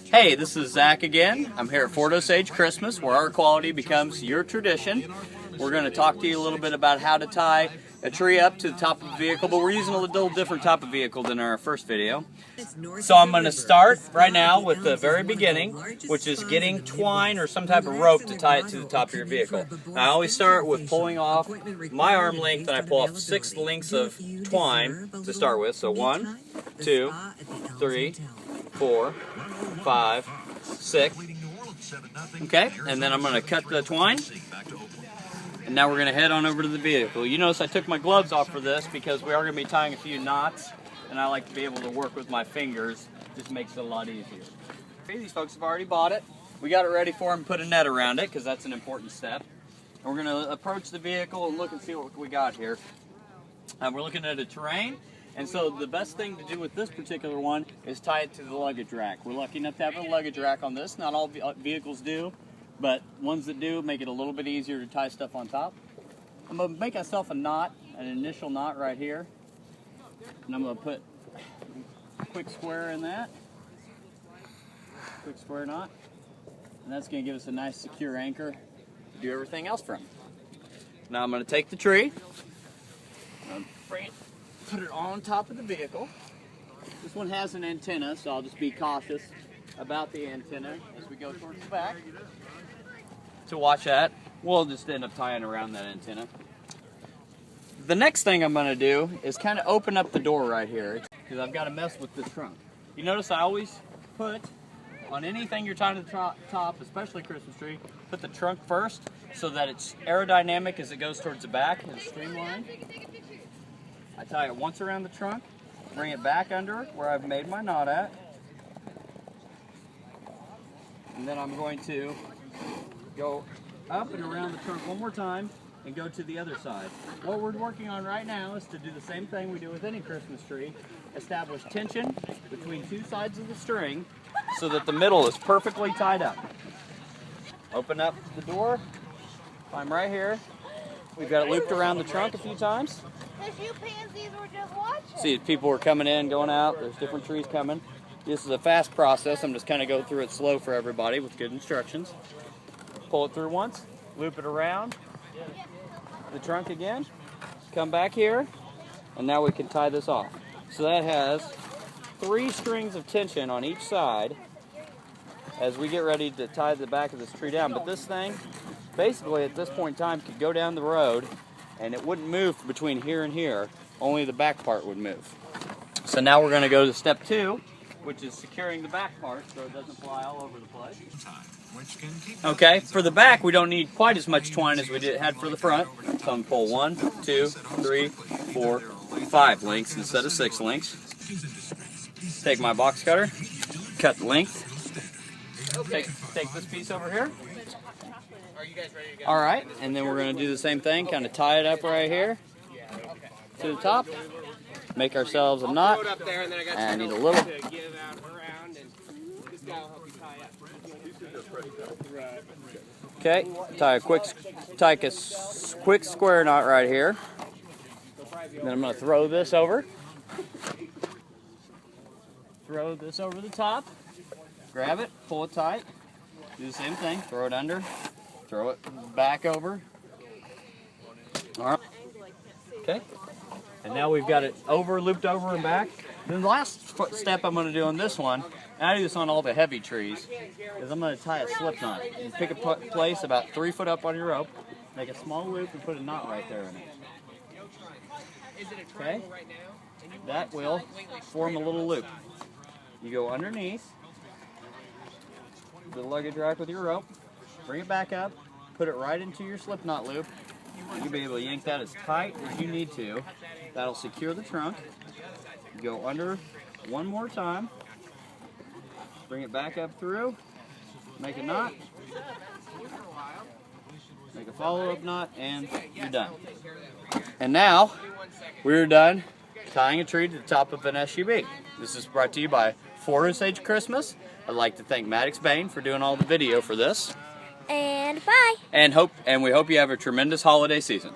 Hey, this is Zach again. I'm here at Fort Osage Christmas, where our quality becomes your tradition. We're going to talk to you a little bit about how to tie a tree up to the top of the vehicle, but we're using a little different type of vehicle than our first video. So I'm going to start right now with the very beginning, which is getting twine or some type of rope to tie it to the top of your vehicle. Now, I always start with pulling off my arm length, and I pull off 6 lengths of twine to start with. So 1, 2, 3, 4, 5, 6. Okay, and then I'm going to cut the twine. And now we're going to head on over to the vehicle. You notice I took my gloves off for this because we are going to be tying a few knots, and I like to be able to work with my fingers. It just makes it a lot easier. Okay, these folks have already bought it. We got it ready for them, put a net around it because that's an important step. And we're going to approach the vehicle and look and see what we got here. We're looking at a terrain, and so the best thing to do with this particular one is tie it to the luggage rack. We're lucky enough to have a luggage rack on this. Not all vehicles do, but ones that do make it a little bit easier to tie stuff on top. I'm going to make myself a knot, an initial knot right here. And I'm going to put a quick square in that. Quick square knot. And that's going to give us a nice secure anchor to do everything else from. Now I'm going to take the tree, put it on top of the vehicle. This one has an antenna, so I'll just be cautious about the antenna as we go towards the back. To watch that, we'll just end up tying around that antenna. The next thing I'm going to do is kind of open up the door right here because I've got to mess with this trunk. You notice I always put on anything you're tying to the top, especially Christmas tree, put the trunk first so that it's aerodynamic as it goes towards the back and streamlined. I tie it once around the trunk, bring it back under where I've made my knot at, and then I'm going to go up and around the trunk one more time and go to the other side. What we're working on right now is to do the same thing we do with any Christmas tree. Establish tension between 2 sides of the string so that the middle is perfectly tied up. Open up the door. I'm right here. We've got it looped around the trunk a few times. See, people are coming in, going out. There's different trees coming. This is a fast process. I'm just kind of going through it slow for everybody with good instructions. Pull it through once, loop it around the trunk again, come back here, and now we can tie this off. So that has 3 strings of tension on each side as we get ready to tie the back of this tree down. But this thing, basically at this point in time, could go down the road and it wouldn't move between here and here, only the back part would move. So now we're going to go to step 2, which is securing the back part so it doesn't fly all over the place. Okay, for the back we don't need quite as much twine as we had for the front. So I'm going to pull 1, 2, 3, 4, 5 lengths instead of 6 lengths. Take my box cutter, cut the length. Take this piece over here. Alright, and then we're going to do the same thing, kind of tie it up right here to the top. Make ourselves a knot. And I need a little. Okay, tie a quick square knot right here. Then I'm going to throw this over. Throw this over the top. Grab it, pull it tight. Do the same thing. Throw it under. Throw it back over. All right. Okay. And now we've got it looped over and back. Then the last step I'm going to do on this one, and I do this on all the heavy trees, is I'm going to tie a slip knot. You pick a place about 3 foot up on your rope, make a small loop and put a knot right there in it. Okay? That will form a little loop. You go underneath the luggage rack with your rope, bring it back up, put it right into your slip knot loop. You'll be able to yank that as tight as you need to. That'll secure the trunk. Go under one more time. Bring it back up through. Make a knot. Make a follow-up knot, and you're done. And now, we're done tying a tree to the top of an SUV. This is brought to you by Fort Osage Christmas. I'd like to thank Maddox Bain for doing all the video for this. And bye. And we hope you have a tremendous holiday season.